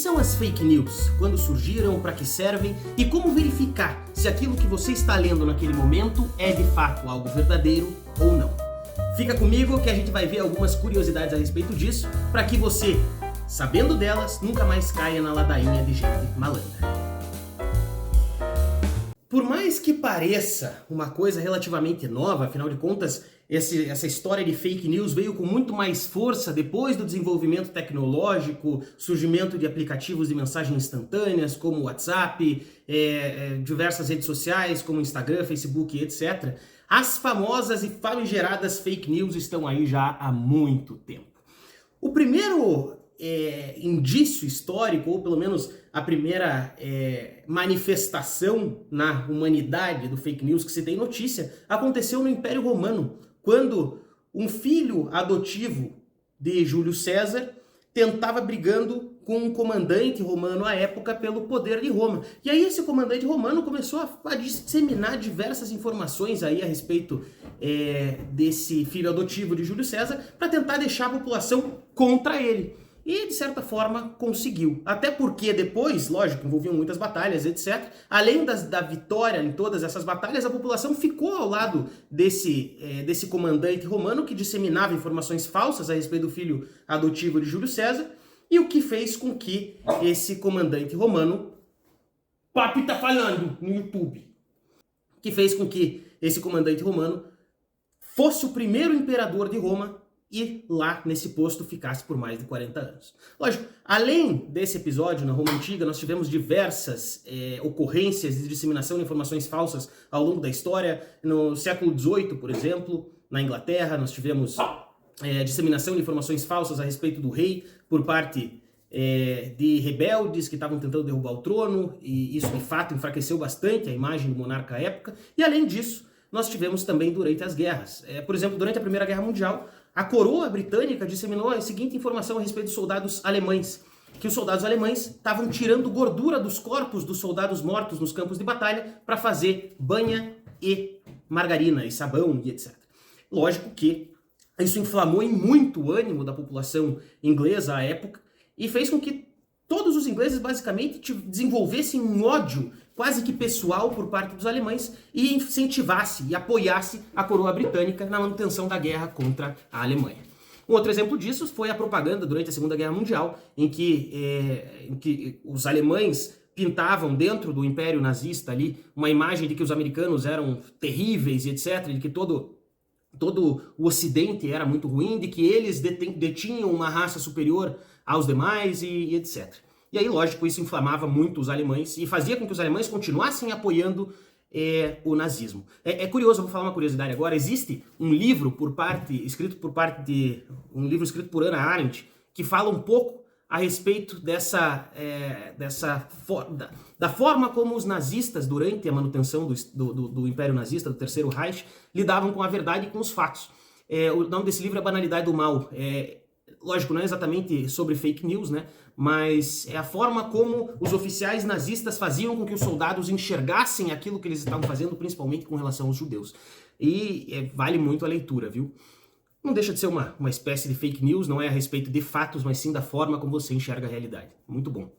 são as fake news? Quando surgiram, para que servem e como verificar se aquilo que você está lendo naquele momento é de fato algo verdadeiro ou não? Fica comigo que a gente vai ver algumas curiosidades a respeito disso, para que você, sabendo delas, nunca mais caia na ladainha de gente malandra. Por mais que pareça uma coisa relativamente nova, afinal de contas, essa história de fake news veio com muito mais força depois do desenvolvimento tecnológico, surgimento de aplicativos de mensagem instantâneas como o WhatsApp, diversas redes sociais como Instagram, Facebook, etc. As famosas e famigeradas fake news estão aí já há muito tempo. O primeiro indício histórico, ou pelo menos a primeira manifestação na humanidade do fake news que se tem notícia, aconteceu no Império Romano, quando um filho adotivo de Júlio César tentava brigando com um comandante romano à época pelo poder de Roma. E aí esse comandante romano começou a disseminar diversas informações aí a respeito desse filho adotivo de Júlio César para tentar deixar a população contra ele. E, de certa forma, conseguiu. Até porque depois, lógico, envolviam muitas batalhas, etc. Além da vitória em todas essas batalhas, a população ficou ao lado desse comandante romano que disseminava informações falsas a respeito do filho adotivo de Júlio César, e o que fez com que esse comandante romano... Papi tá falando no YouTube. Que fez com que esse comandante romano fosse o primeiro imperador de Roma e lá nesse posto ficasse por mais de 40 anos. Lógico, além desse episódio na Roma Antiga, nós tivemos diversas ocorrências de disseminação de informações falsas ao longo da história. No século XVIII, por exemplo, na Inglaterra, nós tivemos disseminação de informações falsas a respeito do rei por parte de rebeldes que estavam tentando derrubar o trono, e isso de fato enfraqueceu bastante a imagem do monarca à época. E além disso, nós tivemos também durante as guerras. Por exemplo, durante a Primeira Guerra Mundial, a coroa britânica disseminou a seguinte informação a respeito dos soldados alemães, que os soldados alemães estavam tirando gordura dos corpos dos soldados mortos nos campos de batalha para fazer banha e margarina e sabão e etc. Lógico que isso inflamou em muito o ânimo da população inglesa à época e fez com que todos os ingleses basicamente desenvolvessem um ódio quase que pessoal por parte dos alemães e incentivasse e apoiasse a coroa britânica na manutenção da guerra contra a Alemanha. Um outro exemplo disso foi a propaganda durante a Segunda Guerra Mundial, em que os alemães pintavam dentro do Império Nazista ali uma imagem de que os americanos eram terríveis e etc., de que todo o Ocidente era muito ruim, de que eles detinham uma raça superior aos demais e etc. E aí, lógico, isso inflamava muito os alemães e fazia com que os alemães continuassem apoiando o nazismo. É curioso, eu vou falar uma curiosidade agora. Existe um livro escrito por Hannah Arendt, que fala um pouco a respeito da forma como os nazistas, durante a manutenção do Império Nazista, do Terceiro Reich, lidavam com a verdade e com os fatos. O nome desse livro é Banalidade do Mal. Lógico, não é exatamente sobre fake news, né? Mas é a forma como os oficiais nazistas faziam com que os soldados enxergassem aquilo que eles estavam fazendo, principalmente com relação aos judeus. E vale muito a leitura, viu? Não deixa de ser uma espécie de fake news, não é a respeito de fatos, mas sim da forma como você enxerga a realidade. Muito bom.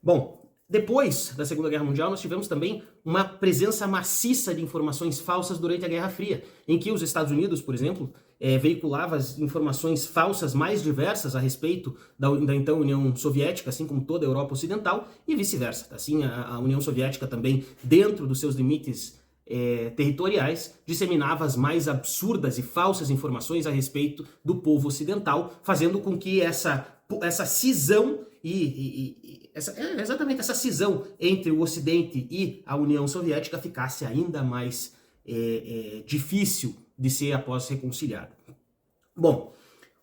Bom, depois da Segunda Guerra Mundial, nós tivemos também uma presença maciça de informações falsas durante a Guerra Fria, em que os Estados Unidos, por exemplo, veiculava as informações falsas mais diversas a respeito da então União Soviética, assim como toda a Europa Ocidental, e vice-versa. Assim, a União Soviética também, dentro dos seus limites territoriais, disseminava as mais absurdas e falsas informações a respeito do povo ocidental, fazendo com que essa cisão exatamente essa cisão entre o Ocidente e a União Soviética ficasse ainda mais difícil de ser após reconciliada. Bom,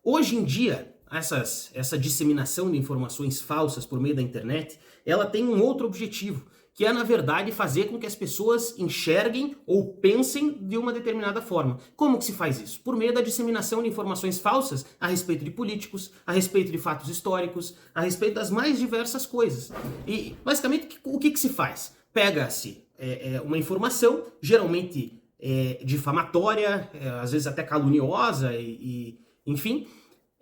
hoje em dia, essa disseminação de informações falsas por meio da internet, ela tem um outro objetivo, que é, na verdade, fazer com que as pessoas enxerguem ou pensem de uma determinada forma. Como que se faz isso? Por meio da disseminação de informações falsas a respeito de políticos, a respeito de fatos históricos, a respeito das mais diversas coisas. E, basicamente, o que se faz? Pega-se uma informação, geralmente difamatória, às vezes até caluniosa, enfim,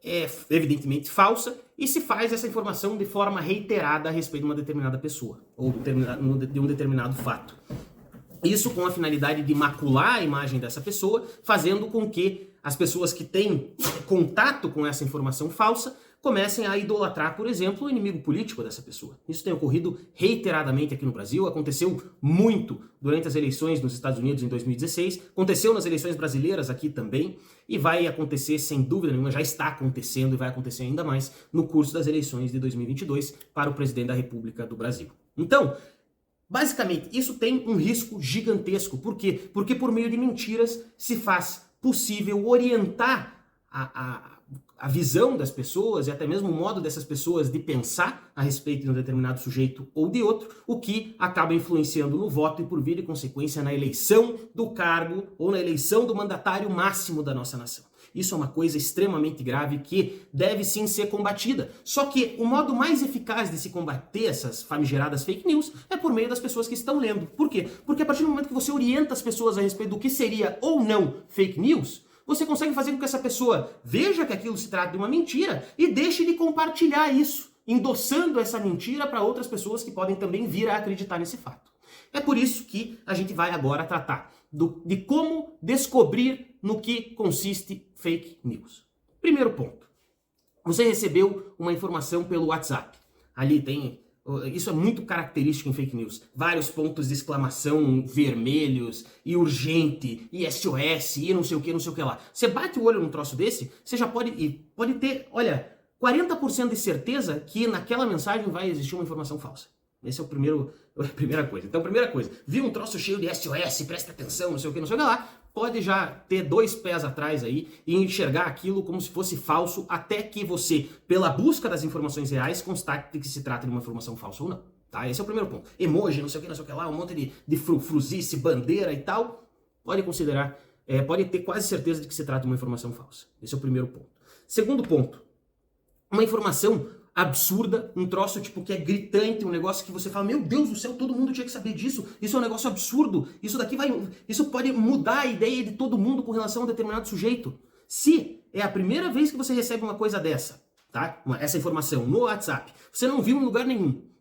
é evidentemente falsa e se faz essa informação de forma reiterada a respeito de uma determinada pessoa ou de um determinado fato. Isso com a finalidade de macular a imagem dessa pessoa, fazendo com que as pessoas que têm contato com essa informação falsa comecem a idolatrar, por exemplo, o inimigo político dessa pessoa. Isso tem ocorrido reiteradamente aqui no Brasil, aconteceu muito durante as eleições nos Estados Unidos em 2016, aconteceu nas eleições brasileiras aqui também, e vai acontecer, sem dúvida nenhuma, já está acontecendo e vai acontecer ainda mais no curso das eleições de 2022 para o presidente da República do Brasil. Então, basicamente, isso tem um risco gigantesco. Por quê? Porque por meio de mentiras se faz possível orientar a visão das pessoas e até mesmo o modo dessas pessoas de pensar a respeito de um determinado sujeito ou de outro, o que acaba influenciando no voto e, por via de consequência, na eleição do cargo ou na eleição do mandatário máximo da nossa nação. Isso é uma coisa extremamente grave que deve sim ser combatida. Só que o modo mais eficaz de se combater essas famigeradas fake news é por meio das pessoas que estão lendo. Por quê? Porque a partir do momento que você orienta as pessoas a respeito do que seria ou não fake news, você consegue fazer com que essa pessoa veja que aquilo se trata de uma mentira e deixe de compartilhar isso, endossando essa mentira para outras pessoas que podem também vir a acreditar nesse fato. É por isso que a gente vai agora tratar de como descobrir no que consiste fake news. Primeiro ponto. Você recebeu uma informação pelo WhatsApp. Ali tem... Isso é muito característico em fake news. Vários pontos de exclamação vermelhos, e urgente, e SOS, e não sei o que lá. Você bate o olho num troço desse, você já pode ter, olha, 40% de certeza que naquela mensagem vai existir uma informação falsa. Esse é a primeira coisa. Então, primeira coisa, viu um troço cheio de SOS, presta atenção, não sei o que lá, pode já ter 2 pés atrás aí e enxergar aquilo como se fosse falso, até que você, pela busca das informações reais, constate que se trata de uma informação falsa ou não. Tá? Esse é o primeiro ponto. Emoji, não sei o que lá, um monte de frufruzice, bandeira e tal, pode considerar, pode ter quase certeza de que se trata de uma informação falsa. Esse é o primeiro ponto. Segundo ponto, uma informação absurda, um troço tipo que é gritante, um negócio que você fala, meu Deus do céu, todo mundo tinha que saber disso, isso é um negócio absurdo, isso pode mudar a ideia de todo mundo com relação a um determinado sujeito. Se é a primeira vez que você recebe uma coisa dessa, tá? Essa informação no WhatsApp, você não viu em lugar nenhum,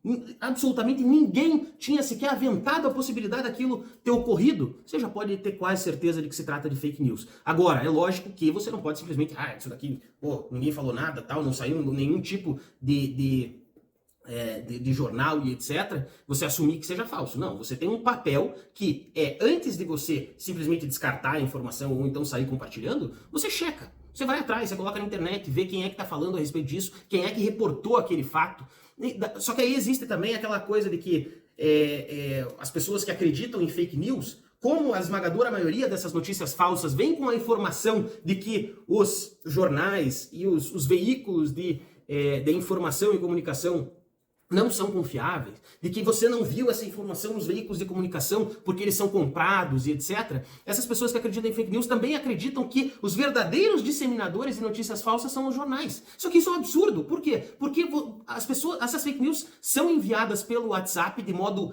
absolutamente ninguém tinha sequer aventado a possibilidade daquilo ter ocorrido, você já pode ter quase certeza de que se trata de fake news. Agora, é lógico que você não pode simplesmente, isso daqui, ninguém falou nada, tal, não saiu nenhum tipo de jornal e etc, você assumir que seja falso. Não, você tem um papel que antes de você simplesmente descartar a informação ou então sair compartilhando, você checa. Você vai atrás, você coloca na internet, vê quem é que está falando a respeito disso, quem é que reportou aquele fato. Só que aí existe também aquela coisa de que as pessoas que acreditam em fake news, como a esmagadora maioria dessas notícias falsas vem com a informação de que os jornais e os veículos de informação e comunicação não são confiáveis, de que você não viu essa informação nos veículos de comunicação porque eles são comprados e etc. Essas pessoas que acreditam em fake news também acreditam que os verdadeiros disseminadores de notícias falsas são os jornais. Só que isso é um absurdo. Por quê? Porque essas fake news são enviadas pelo WhatsApp de modo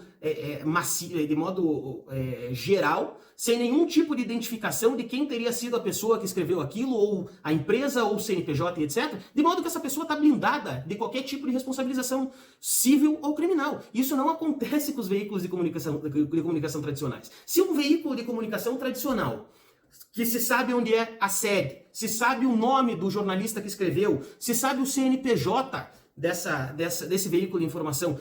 massivo, de modo geral, sem nenhum tipo de identificação de quem teria sido a pessoa que escreveu aquilo, ou a empresa, ou o CNPJ, etc., de modo que essa pessoa está blindada de qualquer tipo de responsabilização civil ou criminal. Isso não acontece com os veículos de comunicação tradicionais. Se um veículo de comunicação tradicional, que se sabe onde é a sede, se sabe o nome do jornalista que escreveu, se sabe o CNPJ desse veículo de informação,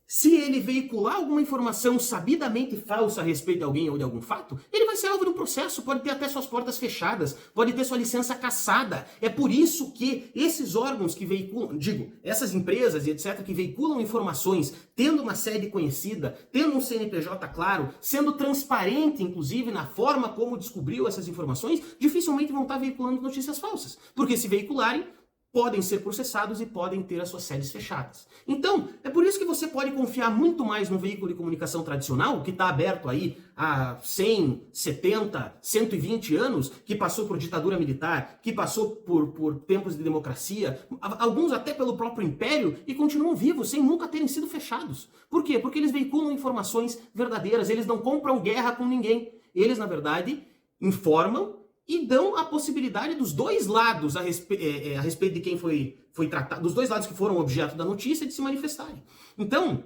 se ele veicular alguma informação sabidamente falsa a respeito de alguém ou de algum fato, ele vai ser alvo de um processo, pode ter até suas portas fechadas, pode ter sua licença cassada. É por isso que esses órgãos que veiculam, essas empresas e etc., que veiculam informações, tendo uma sede conhecida, tendo um CNPJ claro, sendo transparente, inclusive, na forma como descobriu essas informações, dificilmente vão estar veiculando notícias falsas. Porque se veicularem, podem ser processados e podem ter as suas sedes fechadas. Então, é por isso que você pode confiar muito mais no veículo de comunicação tradicional, que está aberto aí há 100, 70, 120 anos, que passou por ditadura militar, que passou por tempos de democracia, alguns até pelo próprio império, e continuam vivos, sem nunca terem sido fechados. Por quê? Porque eles veiculam informações verdadeiras, eles não compram guerra com ninguém. Eles, na verdade, informam e dão a possibilidade dos dois lados a respeito de quem foi tratado, dos dois lados que foram objeto da notícia, de se manifestarem. Então,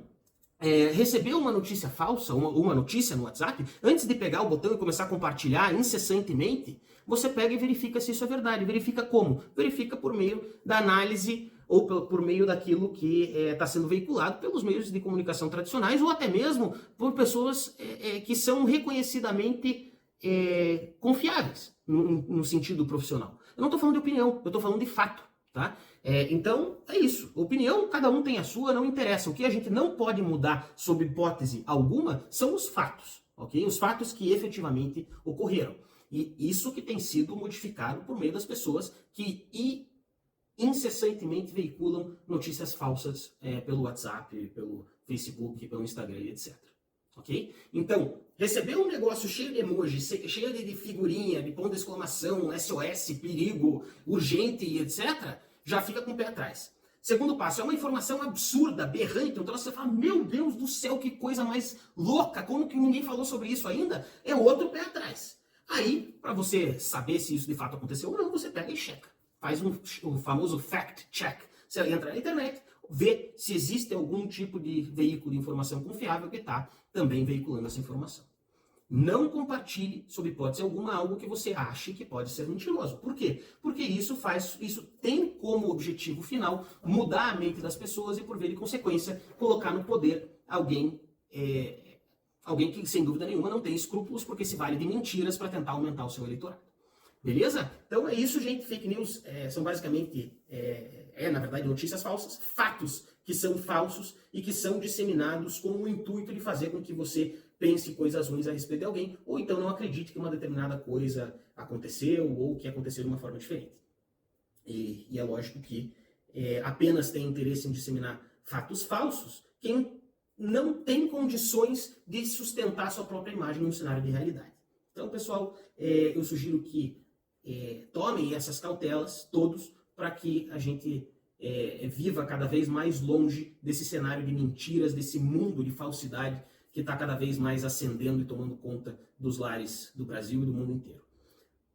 receber uma notícia falsa, uma notícia no WhatsApp, antes de pegar o botão e começar a compartilhar incessantemente, você pega e verifica se isso é verdade. Verifica como? Verifica por meio da análise ou por meio daquilo que está sendo veiculado pelos meios de comunicação tradicionais ou até mesmo por pessoas que são reconhecidamente confiáveis no sentido profissional. Eu não estou falando de opinião, eu estou falando de fato, tá? Então, é isso. Opinião, cada um tem a sua, não interessa. O que a gente não pode mudar sob hipótese alguma são os fatos, ok? Os fatos que efetivamente ocorreram. E isso que tem sido modificado por meio das pessoas que incessantemente veiculam notícias falsas pelo WhatsApp, pelo Facebook, pelo Instagram, etc. Ok? Então, receber um negócio cheio de emoji, cheio de figurinha, de ponto de exclamação, SOS, perigo, urgente, etc., já fica com o pé atrás. Segundo passo, é uma informação absurda, berrante, um troço, você fala, meu Deus do céu, que coisa mais louca, como que ninguém falou sobre isso ainda? É outro pé atrás. Aí, para você saber se isso de fato aconteceu ou não, você pega e checa. Faz um famoso fact check. Você entra na internet, vê se existe algum tipo de veículo de informação confiável que está também veiculando essa informação. Não compartilhe, sob hipótese alguma, algo que você ache que pode ser mentiroso. Por quê? Porque isso tem como objetivo final mudar a mente das pessoas e, por via de consequência, colocar no poder alguém que, sem dúvida nenhuma, não tem escrúpulos porque se vale de mentiras para tentar aumentar o seu eleitorado. Beleza? Então é isso, gente. Fake news são basicamente, na verdade, notícias falsas, fatos que são falsos e que são disseminados com o intuito de fazer com que você pense coisas ruins a respeito de alguém, ou então não acredite que uma determinada coisa aconteceu ou que aconteceu de uma forma diferente. E é lógico que apenas tem interesse em disseminar fatos falsos quem não tem condições de sustentar sua própria imagem num cenário de realidade. Então, pessoal, eu sugiro que tomem essas cautelas, todos, para que a gente viva cada vez mais longe desse cenário de mentiras, desse mundo de falsidade que está cada vez mais ascendendo e tomando conta dos lares do Brasil e do mundo inteiro.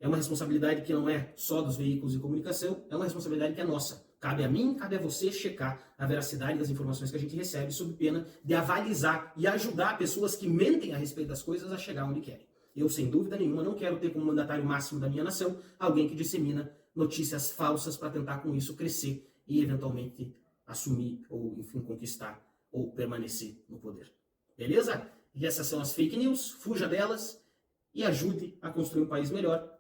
É uma responsabilidade que não é só dos veículos de comunicação, é uma responsabilidade que é nossa. Cabe a mim, cabe a você checar a veracidade das informações que a gente recebe, sob pena de avalizar e ajudar pessoas que mentem a respeito das coisas a chegar onde querem. Eu, sem dúvida nenhuma, não quero ter como mandatário máximo da minha nação alguém que dissemina notícias falsas para tentar com isso crescer e eventualmente assumir ou, enfim, conquistar ou permanecer no poder. Beleza? E essas são as fake news, fuja delas e ajude a construir um país melhor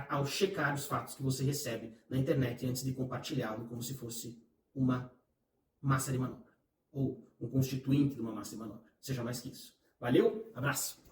ao checar os fatos que você recebe na internet antes de compartilhá-lo como se fosse uma massa de manobra ou um constituinte de uma massa de manobra. Seja mais que isso. Valeu, abraço!